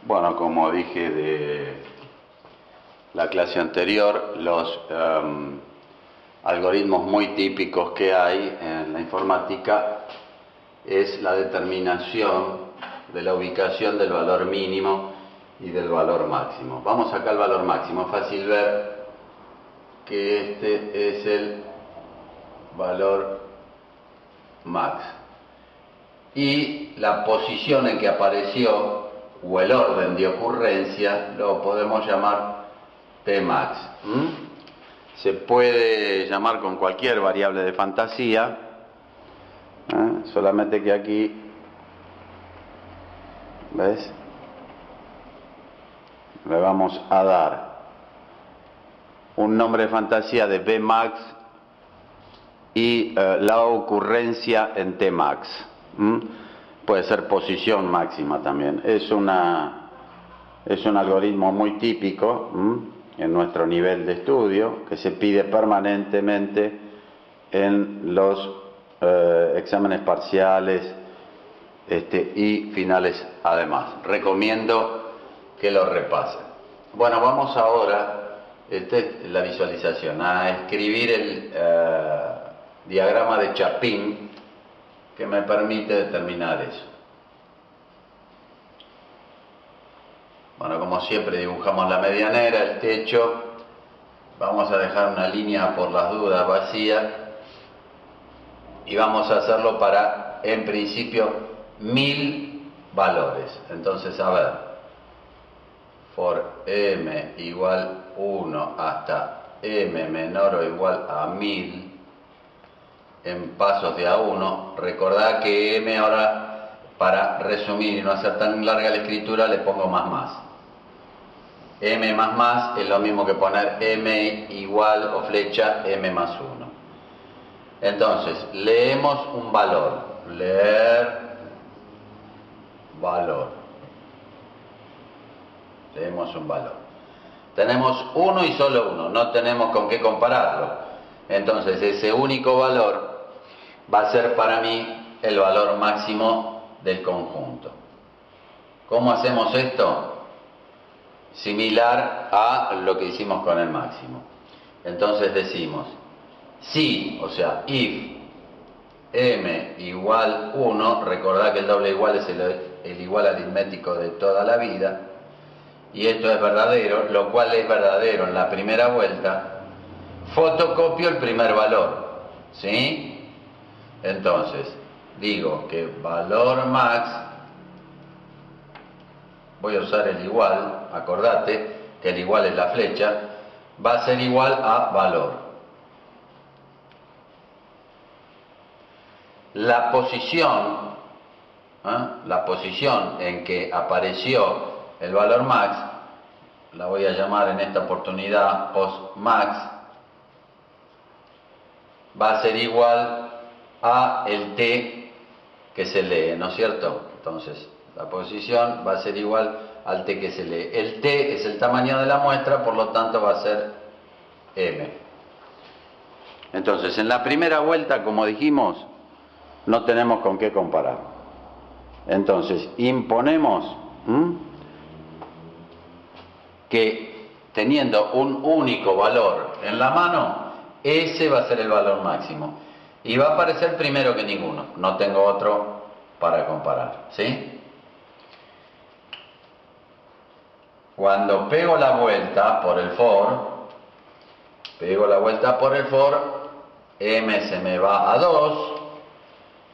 Bueno, como dije de la clase anterior, los algoritmos muy típicos que hay en la informática es la determinación de la ubicación del valor mínimo y del valor máximo. Vamos acá al valor máximo. Es fácil ver que este es el valor max. Y la posición en que apareció, o el orden de ocurrencia, lo podemos llamar Tmax. Se puede llamar con cualquier variable de fantasía, solamente que aquí, ¿ves? Le vamos a dar un nombre de fantasía de Bmax y la ocurrencia en Tmax. Puede ser posición máxima también. Es un algoritmo muy típico en nuestro nivel de estudio, que se pide permanentemente en los exámenes parciales y finales además. Recomiendo que lo repasen. Bueno, vamos ahora, esta es la visualización, a escribir el diagrama de Chapin que me permite determinar eso. Bueno, como siempre dibujamos la medianera, el techo. Vamos a dejar una línea por las dudas vacía y vamos a hacerlo para, en principio, 1000 valores. Entonces, a ver, for m igual 1 hasta m menor o igual a 1000 en pasos de a1. Recordad que m ahora, para resumir y no hacer tan larga la escritura, le pongo más. M más es lo mismo que poner m igual o flecha m más 1. Entonces, leemos un valor. Leer valor. Leemos un valor. Tenemos uno y solo uno, no tenemos con qué compararlo. Entonces, ese único valor va a ser para mí el valor máximo del conjunto. ¿Cómo hacemos esto? Similar a lo que hicimos con el máximo. Entonces decimos, si, o sea, if m igual 1, recordad que el doble igual es el igual aritmético de toda la vida, y esto es verdadero, lo cual es verdadero en la primera vuelta, fotocopio el primer valor, ¿sí? Entonces, digo que valor max, voy a usar el igual, acordate que el igual es la flecha, va a ser igual a valor. La posición en que apareció el valor max, la voy a llamar en esta oportunidad post max, va a ser igual a el t que se lee, ¿no es cierto? Entonces, la posición va a ser igual al t que se lee. El t es el tamaño de la muestra, por lo tanto va a ser m. Entonces, en la primera vuelta, como dijimos, no tenemos con qué comparar. Entonces, imponemos que teniendo un único valor en la mano, ese va a ser el valor máximo. Y va a aparecer primero que ninguno. No tengo otro para comparar, ¿sí? Cuando pego la vuelta por el for, m se me va a 2,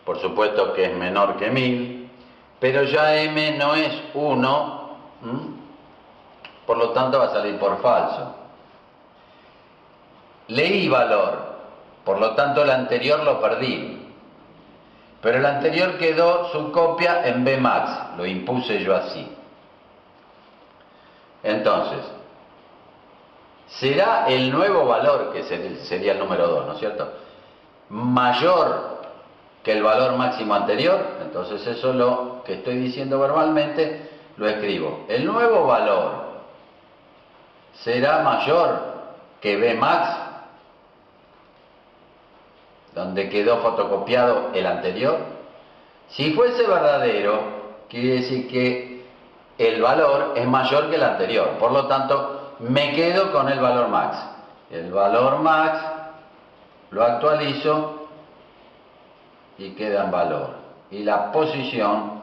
por supuesto que es menor que 1000, pero ya m no es 1, por lo tanto va a salir por falso. Leí valor, por lo tanto el anterior lo perdí, pero el anterior quedó su copia en Bmax, lo impuse yo así. Entonces, será el nuevo valor, que sería el número 2, ¿no es cierto?, mayor que el valor máximo anterior. Entonces eso lo que estoy diciendo verbalmente lo escribo. El nuevo valor será mayor que Bmax, donde quedó fotocopiado el anterior. Si fuese verdadero, quiere decir que el valor es mayor que el anterior. Por lo tanto, me quedo con el valor max. El valor max lo actualizo y queda en valor. Y la posición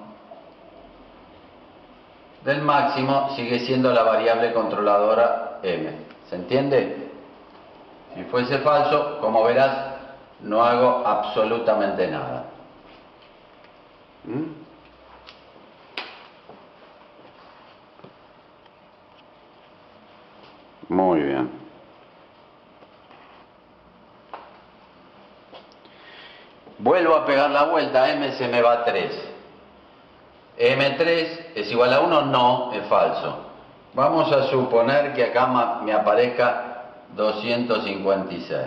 del máximo sigue siendo la variable controladora m. ¿Se entiende? Si fuese falso, como verás, no hago absolutamente nada. Muy bien. Vuelvo a pegar la vuelta, m se me va a 3. M3 es igual a 1, no, es falso. Vamos a suponer que acá me aparezca 256.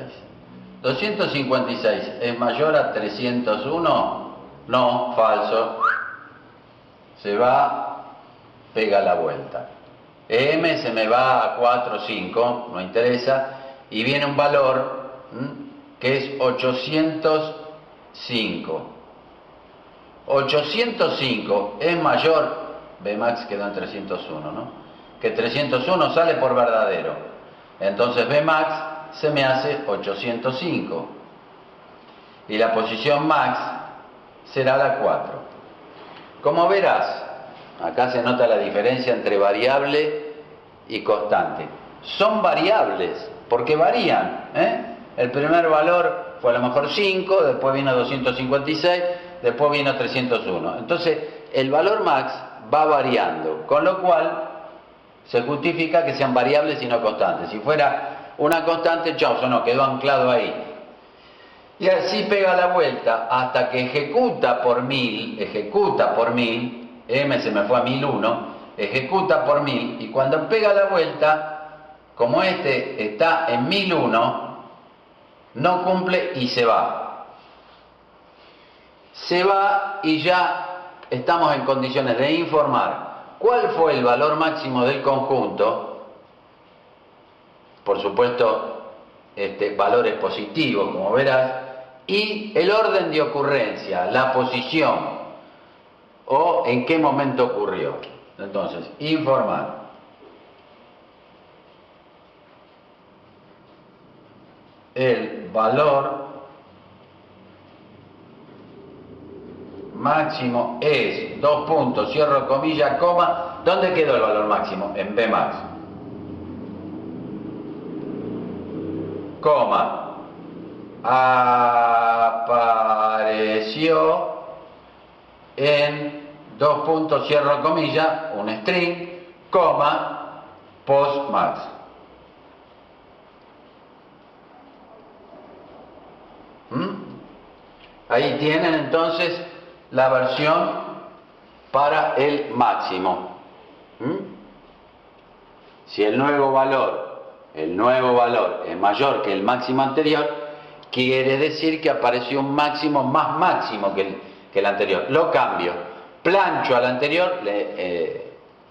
¿256 es mayor a 301? No, falso. Se va, pega la vuelta. M se me va a 4, 5, no interesa, y viene un valor que es 805. 805 es mayor, Bmax quedó en 301, ¿no? Que 301 sale por verdadero. Entonces Bmax se me hace 805. Y la posición max será la 4. Como verás, acá se nota la diferencia entre variable y constante. Son variables, porque varían, El primer valor fue a lo mejor 5, después vino 256, después vino 301. Entonces, el valor max va variando, con lo cual se justifica que sean variables y no constantes. Si fuera una constante, chau, no, quedó anclado ahí. Y así pega la vuelta hasta que ejecuta por 1000, m se me fue a 1001, ejecuta por 1000, y cuando pega la vuelta, como este está en 1001, no cumple y se va. Se va y ya estamos en condiciones de informar cuál fue el valor máximo del conjunto, por supuesto, valores positivos, como verás, y el orden de ocurrencia, la posición, o en qué momento ocurrió. Entonces, informar. El valor máximo es, dos puntos, cierro comillas, coma. ¿Dónde quedó el valor máximo? En Bmax. Coma. Apareció en, dos puntos, cierro comillas, un string, coma, postmax. Ahí tienen entonces la versión para el máximo. Si el nuevo valor es mayor que el máximo anterior, quiere decir que apareció un máximo más máximo que el anterior. Lo cambio, plancho al anterior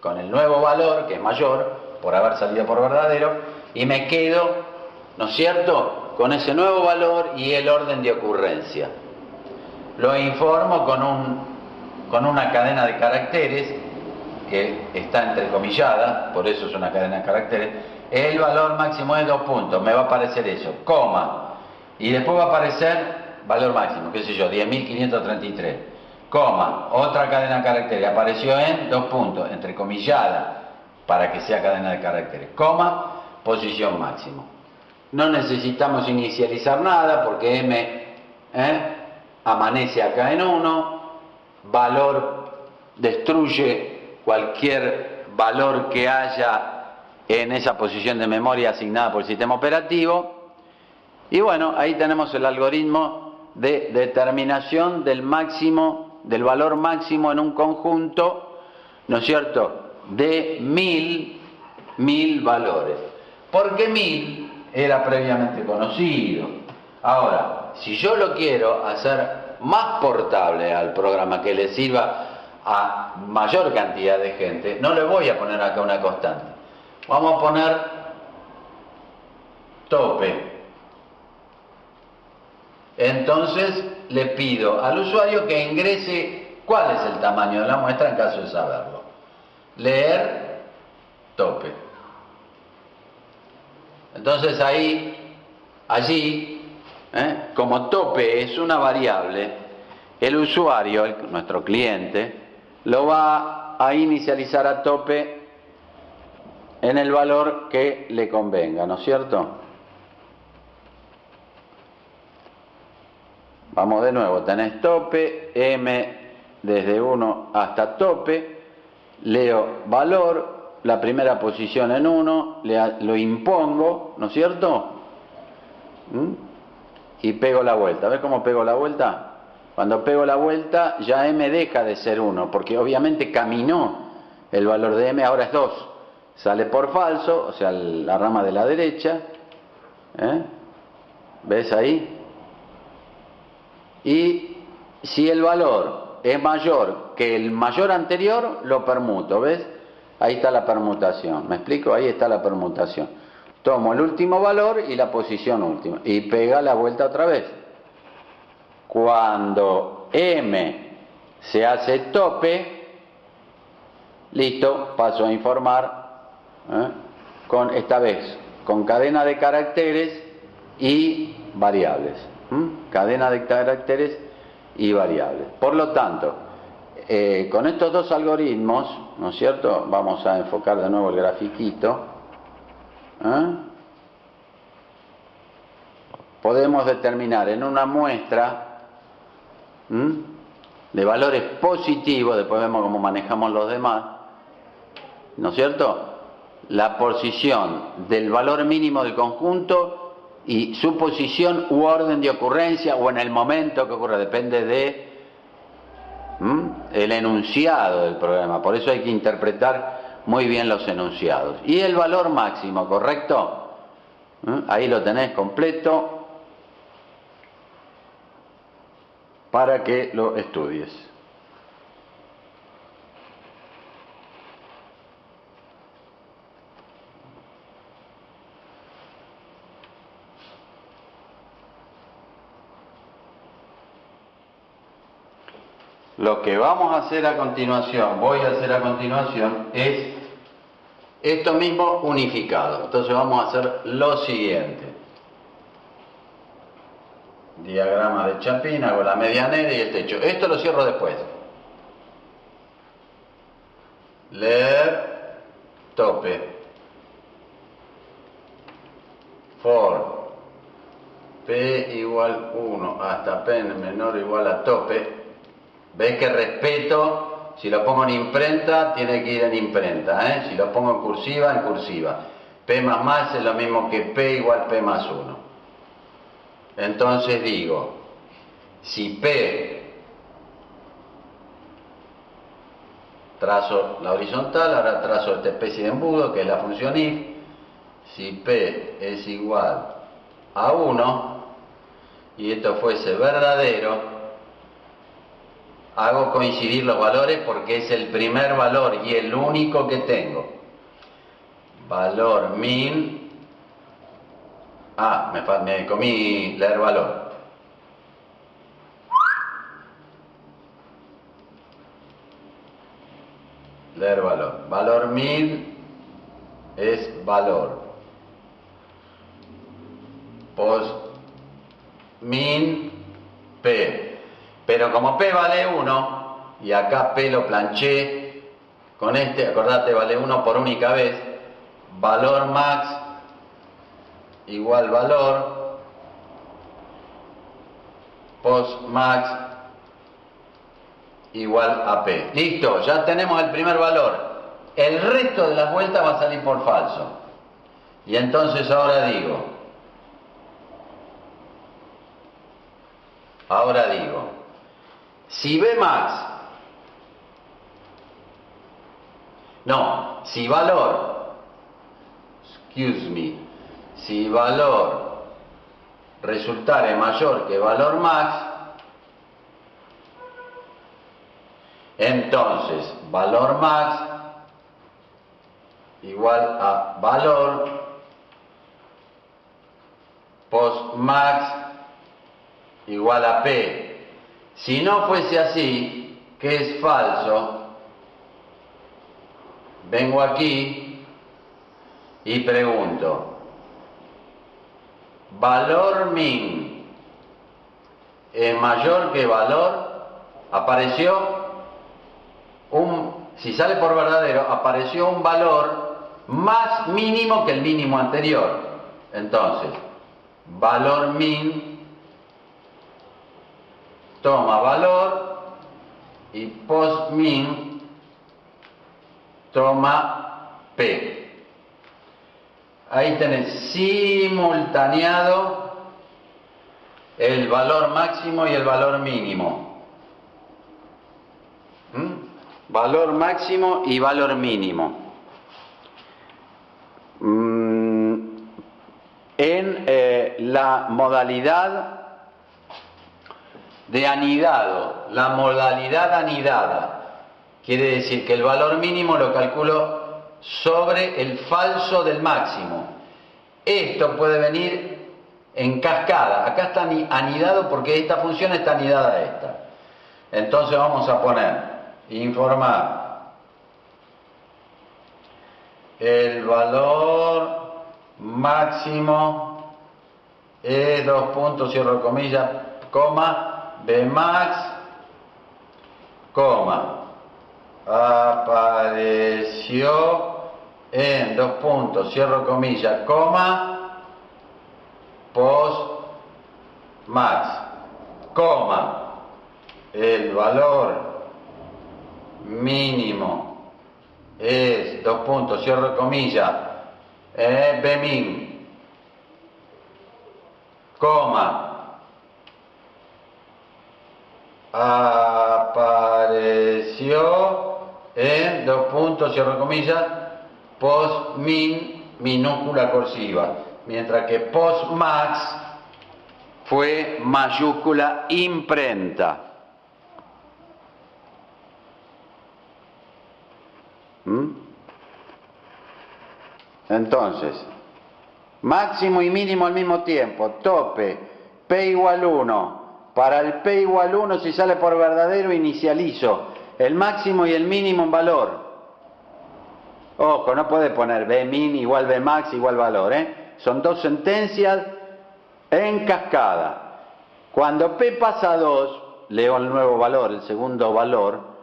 con el nuevo valor, que es mayor, por haber salido por verdadero, y me quedo, ¿no es cierto?, con ese nuevo valor y el orden de ocurrencia. Lo informo con una cadena de caracteres que está entrecomillada, por eso es una cadena de caracteres. El valor máximo es 2 puntos, me va a aparecer eso, coma, y después va a aparecer valor máximo, qué sé yo, 10.533, coma, otra cadena de caracteres, apareció en 2 puntos, entrecomillada, para que sea cadena de caracteres, coma, posición máximo. No necesitamos inicializar nada porque m amanece acá en 1, valor destruye cualquier valor que haya en esa posición de memoria asignada por el sistema operativo. Y bueno, ahí tenemos el algoritmo de determinación del valor máximo en un conjunto, ¿no es cierto?, de 1000 valores. Porque 1000 era previamente conocido. Ahora, si yo lo quiero hacer más portable al programa, que le sirva a mayor cantidad de gente, no le voy a poner acá una constante. Vamos a poner tope. Entonces le pido al usuario que ingrese cuál es el tamaño de la muestra en caso de saberlo. leer tope. Entonces allí, como tope es una variable, el usuario, nuestro cliente, lo va a inicializar a tope en el valor que le convenga, ¿no es cierto? Vamos de nuevo, tenés tope, m desde 1 hasta tope, leo valor, la primera posición en 1, lo impongo, ¿no es cierto? Y pego la vuelta. ¿Ves cómo pego la vuelta? Cuando pego la vuelta ya m deja de ser 1, porque obviamente caminó el valor de m, ahora es 2. Sale por falso, o sea, la rama de la derecha. ¿Ves ahí? Y si el valor es mayor que el mayor anterior, lo permuto, ¿ves? Ahí está la permutación, ¿me explico? Ahí está la permutación. Tomo el último valor y la posición última, y pega la vuelta otra vez. Cuando m se hace tope, listo, paso a informar, esta vez con cadena de caracteres y variables. Cadena de caracteres y variables. Por lo tanto, con estos dos algoritmos, ¿no es cierto? Vamos a enfocar de nuevo el grafiquito. Podemos determinar en una muestra de valores positivos, después vemos cómo manejamos los demás, ¿no es cierto?, la posición del valor mínimo del conjunto y su posición u orden de ocurrencia o en el momento que ocurre, depende de el enunciado del problema. Por eso hay que interpretar muy bien los enunciados. Y el valor máximo, ¿correcto? Ahí lo tenés completo para que lo estudies. Lo que vamos a hacer a continuación, voy a hacer a continuación, es esto mismo unificado. Entonces vamos a hacer lo siguiente. Diagrama de Chapin, hago la medianera y el techo. Esto lo cierro después. Leer tope. For P igual 1 hasta P menor o igual a tope. ¿Ves que respeto? Si lo pongo en imprenta, tiene que ir en imprenta, Si lo pongo en cursiva. P más es lo mismo que P igual P más 1. Entonces digo, si P, trazo la horizontal, ahora trazo esta especie de embudo, que es la función if. Si P es igual a 1, y esto fuese verdadero, hago coincidir los valores porque es el primer valor y el único que tengo. Valor min. Me comí leer valor. Leer valor. Valor min es valor. Pos min P. Pero como P vale 1, y acá P lo planché con acordate, vale 1 por única vez, valor max igual valor, post max igual a P. Listo, ya tenemos el primer valor. El resto de las vueltas va a salir por falso. Y entonces ahora digo, si B max, si valor, si valor resultare mayor que valor max, entonces valor max igual a valor post max igual a P. Si no fuese así, que es falso, vengo aquí y pregunto, valor min es mayor que valor, si sale por verdadero, apareció un valor más mínimo que el mínimo anterior. Entonces, valor min toma valor y post min toma P. Ahí tenés simultaneado el valor máximo y el valor mínimo. Valor máximo y valor mínimo. En la modalidad de anidado, la modalidad anidada, quiere decir que el valor mínimo lo calculo sobre el falso del máximo. Esto puede venir en cascada. Acá está anidado porque esta función está anidada a esta. Entonces vamos a poner informar el valor máximo es dos puntos, cierro comillas, coma, Bmax, coma, apareció en dos puntos, cierro comillas, coma, post max, coma, el valor mínimo es dos puntos, cierro comillas, Bmin, coma, apareció en dos puntos, cierro comillas, post min minúscula cursiva, mientras que post max fue mayúscula imprenta. Entonces, máximo y mínimo al mismo tiempo, tope, P igual 1. Para el P igual 1, si sale por verdadero, inicializo el máximo y el mínimo en valor. Ojo, no puede poner B min igual B max igual valor, Son dos sentencias en cascada. Cuando P pasa a 2, leo el nuevo valor, el segundo valor,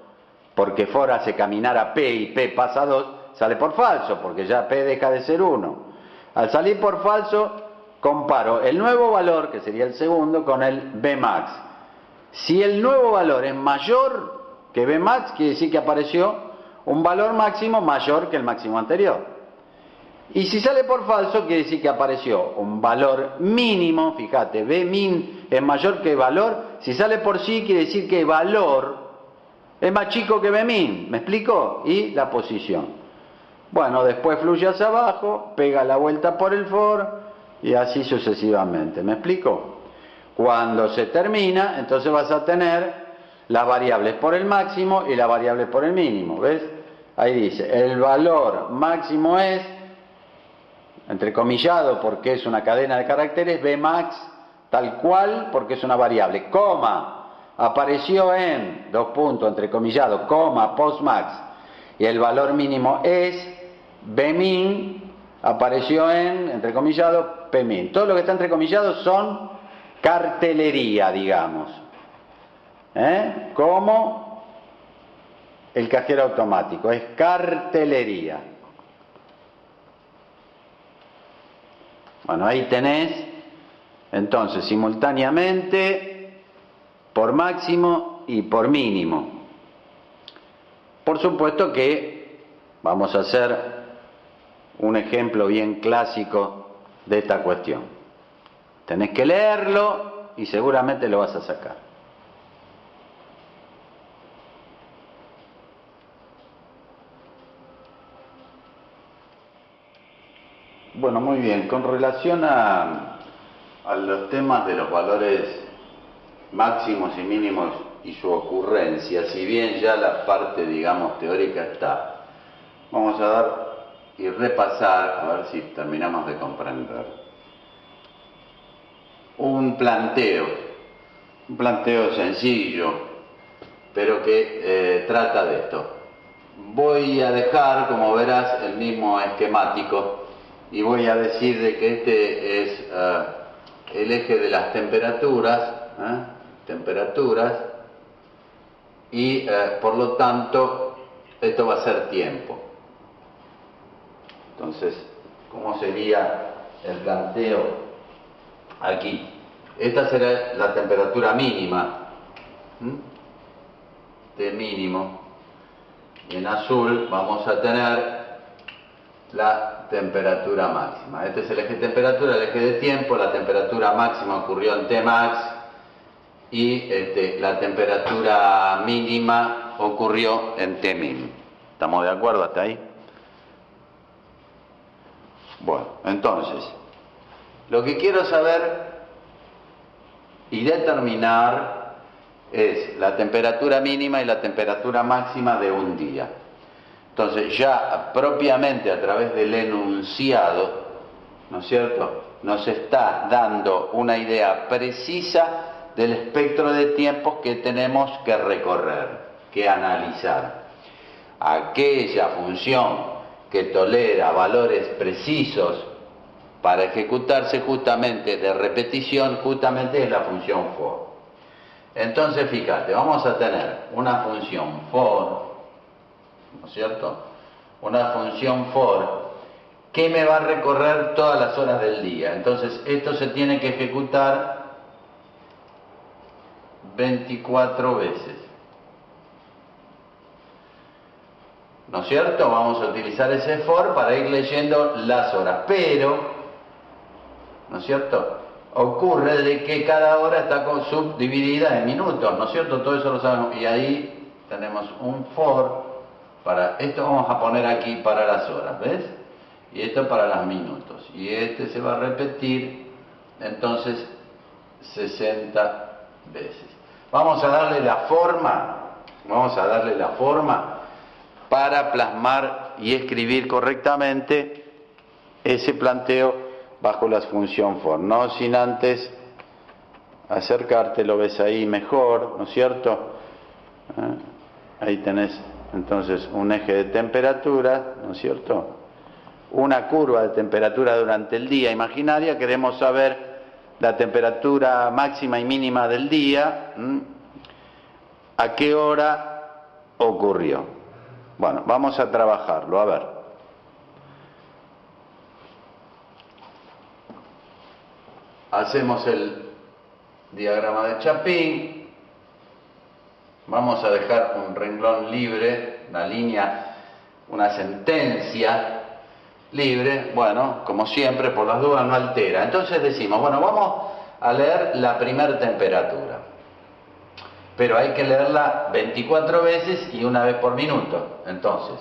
porque for hace caminar a P y P pasa a 2, sale por falso, porque ya P deja de ser 1. Al salir por falso, comparo el nuevo valor, que sería el segundo, con el Bmax. Si el nuevo valor es mayor que Bmax, quiere decir que apareció un valor máximo mayor que el máximo anterior. Y si sale por falso, quiere decir que apareció un valor mínimo, fíjate, Bmin es mayor que valor. Si sale por sí, quiere decir que valor es más chico que Bmin, ¿me explico? Y la posición. Bueno, después fluye hacia abajo, pega la vuelta por el for y así sucesivamente, ¿me explico? Cuando se termina, entonces vas a tener las variables por el máximo y las variables por el mínimo, ¿ves? Ahí dice, el valor máximo es, entrecomillado porque es una cadena de caracteres, Bmax, tal cual porque es una variable, coma, apareció en, dos puntos, entrecomillado, coma, postmax, y el valor mínimo es Bmin, apareció en, entrecomillado, Pmin. Todo lo que está entrecomillado son cartelería, digamos. Como el cajero automático, es cartelería. Bueno, ahí tenés, entonces, simultáneamente, por máximo y por mínimo. Por supuesto que vamos a hacer un ejemplo bien clásico de esta cuestión. Tenés que leerlo y seguramente lo vas a sacar. Bueno, muy bien. Con relación a los temas de los valores máximos y mínimos y su ocurrencia, si bien ya la parte, digamos, teórica está, vamos a dar y repasar, a ver si terminamos de comprender, un planteo sencillo, pero que trata de esto. voy a dejar, como verás, el mismo esquemático y voy a decir de que este es el eje de las temperaturas, y por lo tanto esto va a ser tiempo. Entonces, ¿cómo sería el planteo aquí? Esta será la temperatura mínima, T mínimo, y en azul vamos a tener la temperatura máxima. Este es el eje de temperatura, el eje de tiempo. La temperatura máxima ocurrió en Tmax y la temperatura mínima ocurrió en Tmin. ¿Estamos de acuerdo hasta ahí? Bueno, entonces, lo que quiero saber y determinar es la temperatura mínima y la temperatura máxima de un día. Entonces, ya propiamente a través del enunciado, ¿no es cierto?, nos está dando una idea precisa del espectro de tiempos que tenemos que recorrer, que analizar. Aquella función que tolera valores precisos para ejecutarse justamente de repetición, justamente es la función for. Entonces, fíjate, vamos a tener una función for, ¿no es cierto? Una función for que me va a recorrer todas las horas del día. Entonces, esto se tiene que ejecutar 24 veces. ¿No es cierto? Vamos a utilizar ese for para ir leyendo las horas. Pero, ¿no es cierto?, ocurre de que cada hora está subdividida en minutos, ¿no es cierto? Todo eso lo sabemos. Y ahí tenemos un for para esto, vamos a poner aquí para las horas, ¿ves? Y esto para los minutos. Y este se va a repetir entonces 60 veces. Vamos a darle la forma para plasmar y escribir correctamente ese planteo bajo la función for, no sin antes acercarte, lo ves ahí mejor, ¿no es cierto? Ahí tenés entonces un eje de temperatura, ¿no es cierto? Una curva de temperatura durante el día imaginaria. Queremos saber la temperatura máxima y mínima del día, a qué hora ocurrió. Bueno, vamos a trabajarlo, a ver. Hacemos el diagrama de Chapin. Vamos a dejar un renglón libre, una línea, una sentencia libre. Bueno, como siempre, por las dudas no altera. Entonces decimos, bueno, vamos a leer la primera temperatura. Pero hay que leerla 24 veces y una vez por minuto. Entonces,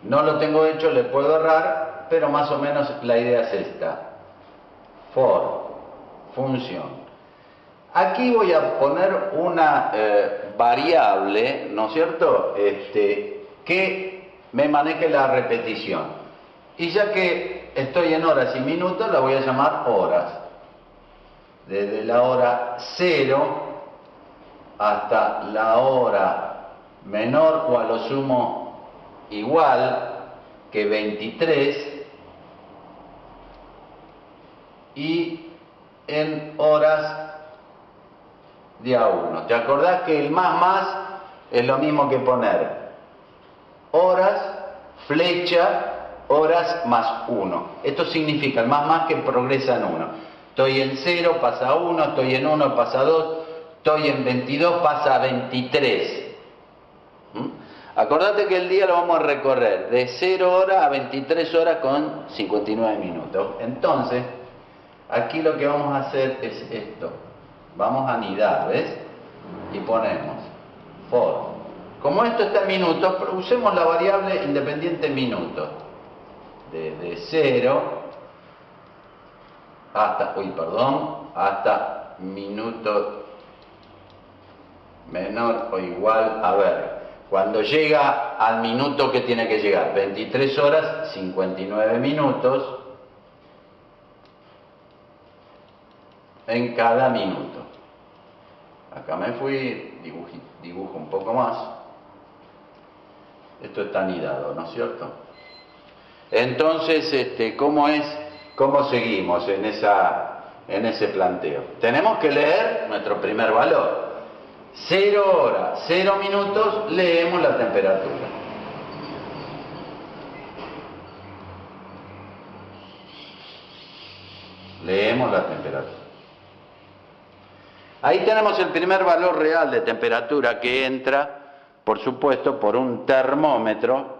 no lo tengo hecho, le puedo errar, pero más o menos la idea es esta. For, función. Aquí voy a poner una variable, ¿no es cierto?, que me maneje la repetición. Y ya que estoy en horas y minutos, la voy a llamar horas. Desde la hora 0 hasta la hora menor o a lo sumo igual que 23, y en horas de a 1. ¿Te acordás que el más es lo mismo que poner horas, flecha, horas más 1? Esto significa el más que progresa en 1. Estoy en 0, pasa a 1, estoy en 1, pasa a 2, estoy en 22, pasa a 23. Acordate que el día lo vamos a recorrer de 0 horas a 23 horas con 59 minutos. Entonces, aquí lo que vamos a hacer es esto. Vamos a anidar, ¿ves? Y ponemos for. Como esto está en minutos, usemos la variable independiente en minutos. Desde 0 hasta, hasta minuto menor o igual, a ver, cuando llega al minuto que tiene que llegar, 23 horas, 59 minutos en cada minuto. Acá me fui, dibujo un poco más. Esto está anidado, ¿no es cierto? Entonces, ¿cómo seguimos en ese planteo? Tenemos que leer nuestro primer valor. 0 horas, 0 minutos, leemos la temperatura. Leemos la temperatura. Ahí tenemos el primer valor real de temperatura que entra, por supuesto, por un termómetro.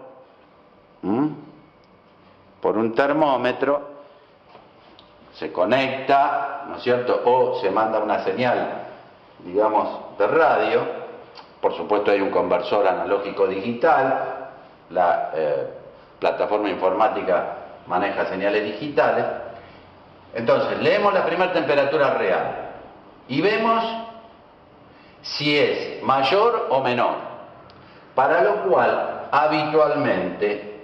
Por un termómetro se conecta, ¿no es cierto? O se manda una señal, digamos, de radio. Por supuesto hay un conversor analógico digital. La plataforma informática maneja señales digitales. Entonces, leemos la primera temperatura real y vemos si es mayor o menor, para lo cual habitualmente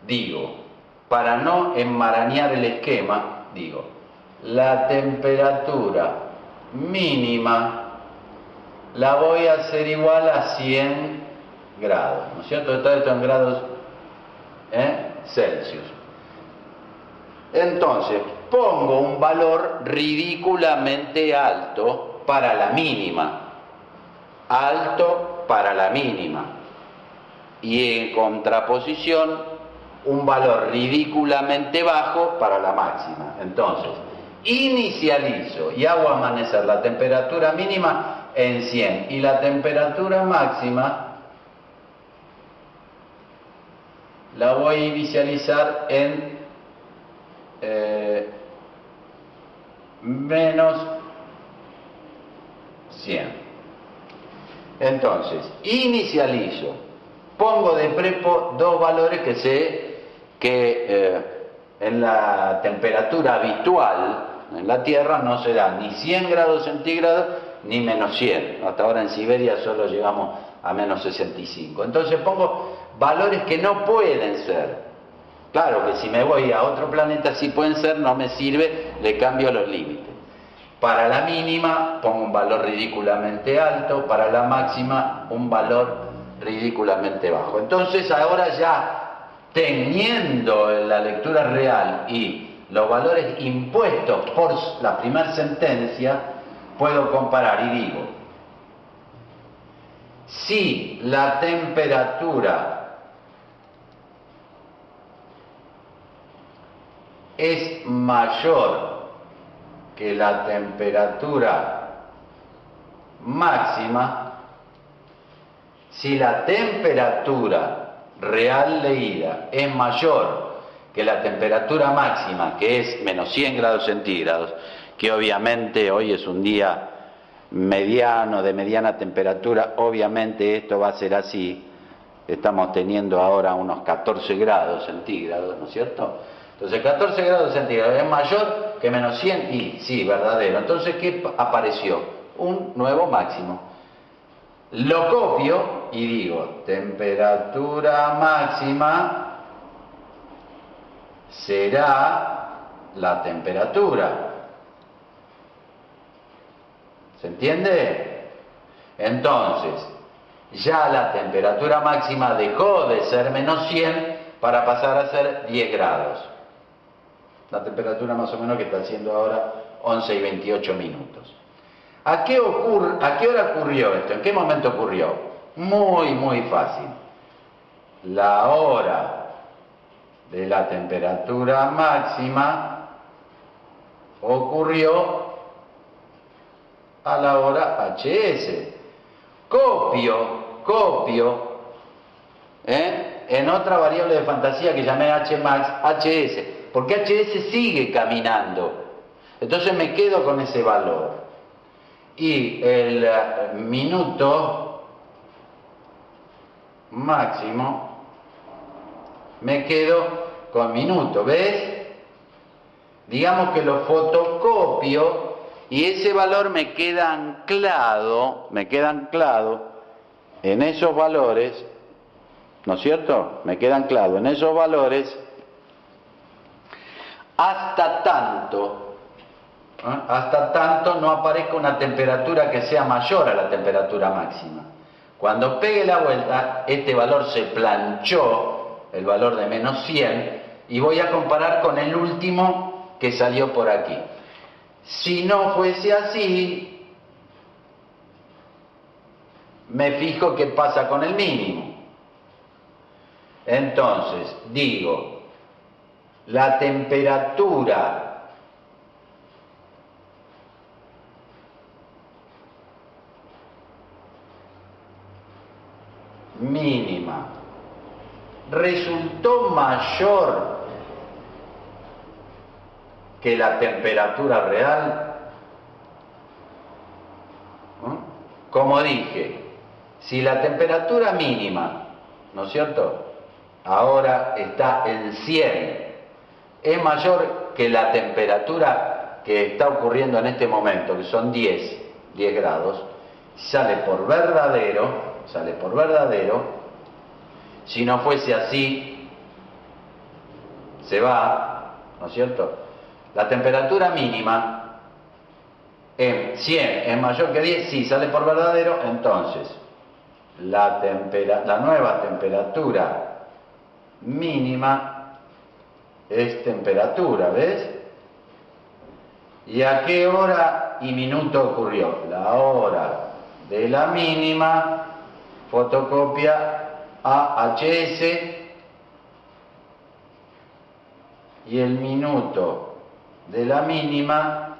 digo, para no enmarañar el esquema, digo, la temperatura mínima la voy a hacer igual a 100 grados, ¿no es cierto? Todo esto en grados Celsius. Entonces, pongo un valor ridículamente alto para la mínima. Alto para la mínima. Y en contraposición, un valor ridículamente bajo para la máxima. Entonces, inicializo y hago amanecer la temperatura mínima en 100 y la temperatura máxima la voy a inicializar en menos 100. Entonces, inicializo, pongo de prepo dos valores que sé que en la temperatura habitual en la Tierra no se da ni 100 grados centígrados ni menos 100. Hasta ahora en Siberia solo llegamos a menos 65. Entonces pongo valores que no pueden ser. Claro que si me voy a otro planeta sí pueden ser, no me sirve, le cambio los límites. Para la mínima pongo un valor ridículamente alto, para la máxima un valor ridículamente bajo. Entonces ahora ya teniendo la lectura real y los valores impuestos por la primera sentencia, puedo comparar y digo, si la temperatura es mayor que la temperatura máxima, si la temperatura real leída es mayor que la temperatura máxima, que es menos 100 grados centígrados, que obviamente hoy es un día mediano, de mediana temperatura, obviamente esto va a ser así, estamos teniendo ahora unos 14 grados centígrados, ¿no es cierto? Entonces 14 grados centígrados es mayor que menos 100 y sí, verdadero. Entonces, ¿qué apareció? Un nuevo máximo. Lo copio y digo, temperatura máxima será la temperatura. ¿Se entiende? Entonces, ya la temperatura máxima dejó de ser menos 100 para pasar a ser 10 grados. La temperatura más o menos que está haciendo ahora 11 y 28 minutos. ¿A qué hora ocurrió esto? ¿En qué momento ocurrió? Muy fácil. La hora de la temperatura máxima ocurrió a la hora HS. Copio, en otra variable de fantasía que llamé Hmax, HS, porque HS sigue caminando. Entonces me quedo con ese valor. Y el minuto máximo, me quedo con minuto, ¿ves? Digamos que lo fotocopio y ese valor me queda anclado en esos valores, ¿no es cierto? Me queda anclado en esos valores hasta tanto no aparezca una temperatura que sea mayor a la temperatura máxima. Cuando pegue la vuelta, este valor se planchó, el valor de menos 100, y voy a comparar con el último que salió por aquí. Si no fuese así, me fijo qué pasa con el mínimo. Entonces, digo, la temperatura mínima resultó mayor que la temperatura real. Como dije, si la temperatura mínima, ¿no es cierto?, ahora está en 100, es mayor que la temperatura que está ocurriendo en este momento, que son 10 grados, sale por verdadero. Si no fuese así, se va, ¿no es cierto? La temperatura mínima en 100 es mayor que 10, sí, sale por verdadero. Entonces la nueva temperatura mínima es temperatura, ¿ves? ¿Y a qué hora y minuto ocurrió? La hora de la mínima, fotocopia a HS, y el minuto de la mínima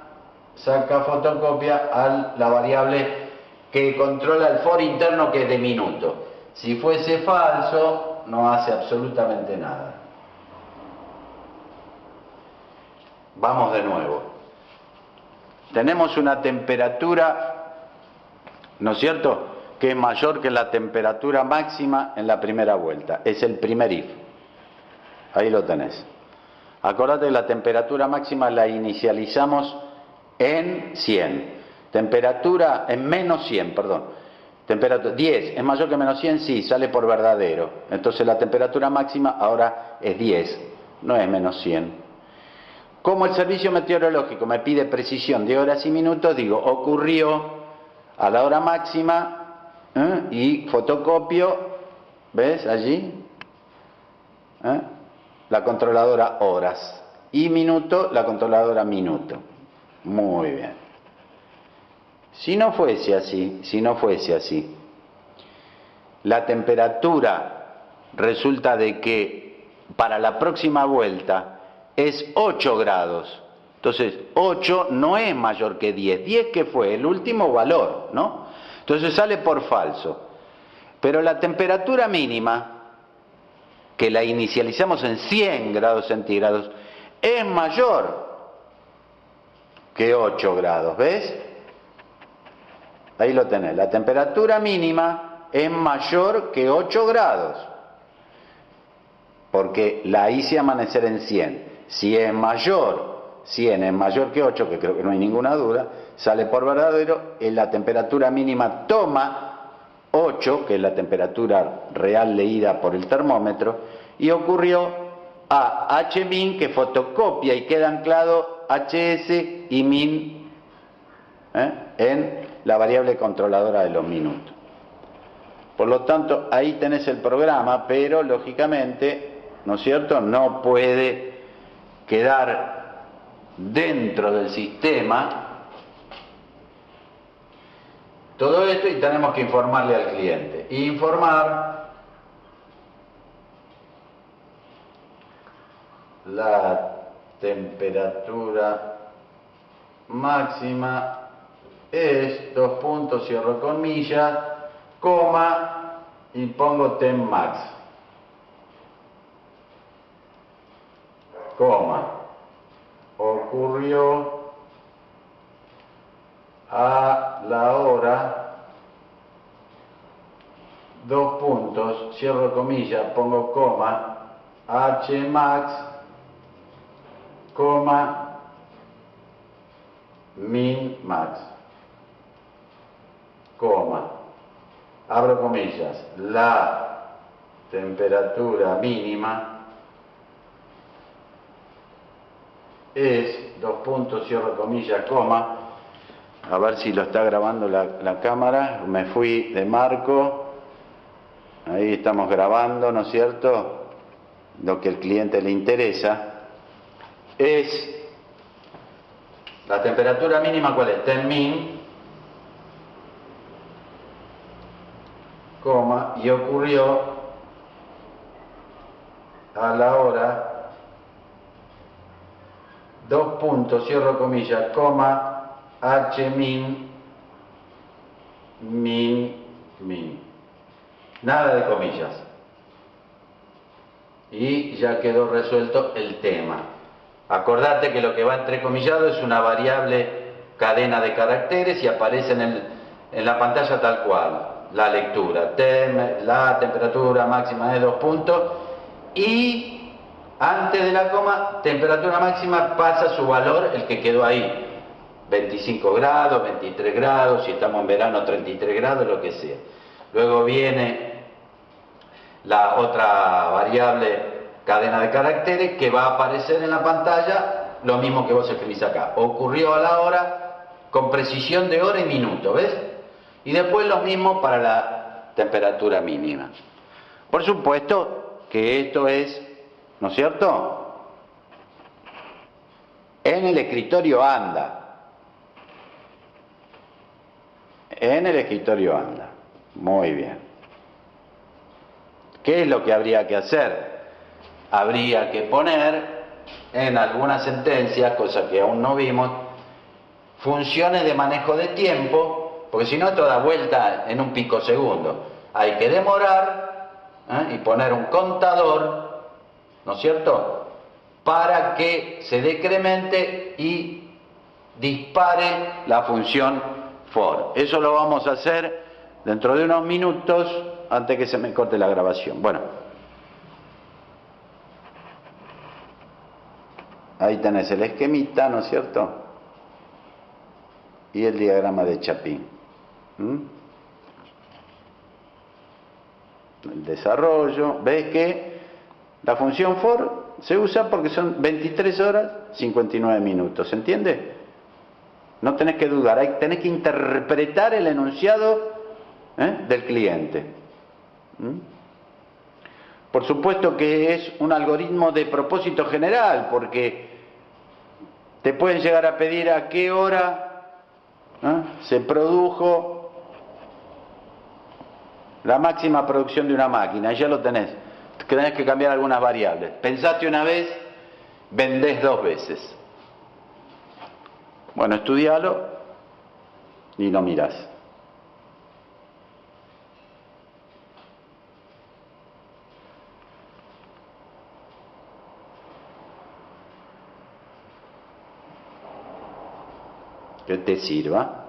saca fotocopia a la variable que controla el for interno, que es de minuto. Si fuese falso, no hace absolutamente nada. Vamos de nuevo. Tenemos una temperatura, ¿no es cierto?, que es mayor que la temperatura máxima en la primera vuelta. Es el primer if. Ahí lo tenés. Acordate que la temperatura máxima la inicializamos en 100. Temperatura en menos 100, perdón. Temperatura 10 es mayor que menos 100, sí, sale por verdadero. Entonces la temperatura máxima ahora es 10, no es menos 100. Como el servicio meteorológico me pide precisión de horas y minutos, digo, ocurrió a la hora máxima, y fotocopio, ¿ves allí? La controladora horas, y minuto, la controladora minuto. Muy bien. Si no fuese así, la temperatura resulta de que para la próxima vuelta es 8 grados. Entonces, 8 no es mayor que 10. 10 que fue el último valor, ¿no? Entonces sale por falso. Pero la temperatura mínima, que la inicializamos en 100 grados centígrados, es mayor que 8 grados, ¿ves? Ahí lo tenés. La temperatura mínima es mayor que 8 grados. Porque la hice amanecer en 100. Si es mayor, 100 es mayor que 8, que creo que no hay ninguna duda, sale por verdadero, la temperatura mínima toma 8, que es la temperatura real leída por el termómetro, y ocurrió a Hmin, que fotocopia y queda anclado HS y min en la variable controladora de los minutos. Por lo tanto, ahí tenés el programa, pero lógicamente, ¿no es cierto?, no puede quedar dentro del sistema todo esto, y tenemos que informarle al cliente. Informar la temperatura máxima es, dos puntos, cierro comillas, coma, y pongo temp max, coma, ocurrió a la hora, dos puntos, cierro comillas, pongo coma, h max, coma, min max, coma, abro comillas, la temperatura mínima es, dos puntos, cierro comillas, coma, a ver si lo está grabando la cámara, me fui de marco, Ahí estamos grabando, ¿no es cierto? Lo que al cliente le interesa es la temperatura mínima, ¿cuál es? Temmin, coma, y ocurrió a la hora, dos puntos, cierro comillas, coma, h min, min. Nada de comillas. Y ya quedó resuelto el tema. Acordate que lo que va entrecomillado es una variable cadena de caracteres y aparece en la pantalla tal cual. La lectura, la temperatura máxima de 2 puntos y antes de la coma, temperatura máxima pasa su valor, el que quedó ahí. 25 grados, 23 grados, si estamos en verano 33 grados, lo que sea. Luego viene la otra variable cadena de caracteres que va a aparecer en la pantalla, lo mismo que vos escribís acá. Ocurrió a la hora con precisión de hora y minuto, ¿ves? Y después lo mismo para la temperatura mínima. Por supuesto que esto es, ¿no es cierto?, en el escritorio anda. En el escritorio anda. Muy bien. ¿Qué es lo que habría que hacer? Habría que poner en algunas sentencias, cosa que aún no vimos, funciones de manejo de tiempo, porque si no esto da vuelta en un picosegundo. Hay que demorar y poner un contador, ¿no es cierto?, para que se decremente y dispare la función for. Eso lo vamos a hacer dentro de unos minutos, antes que se me corte la grabación. Bueno, ahí tenés el esquemita, ¿no es cierto?, y el diagrama de Chapin. El desarrollo. ¿Ves que la función for se usa porque son 23 horas 59 minutos? ¿Se entiende? No tenés que dudar, tenés que interpretar el enunciado del cliente. Por supuesto que es un algoritmo de propósito general, porque te pueden llegar a pedir a qué hora se produjo la máxima producción de una máquina, y ya lo tenés. Tenés que cambiar algunas variables. Pensaste una vez, vendés 2 veces. Bueno, estudialo y lo mirás. Que te sirva.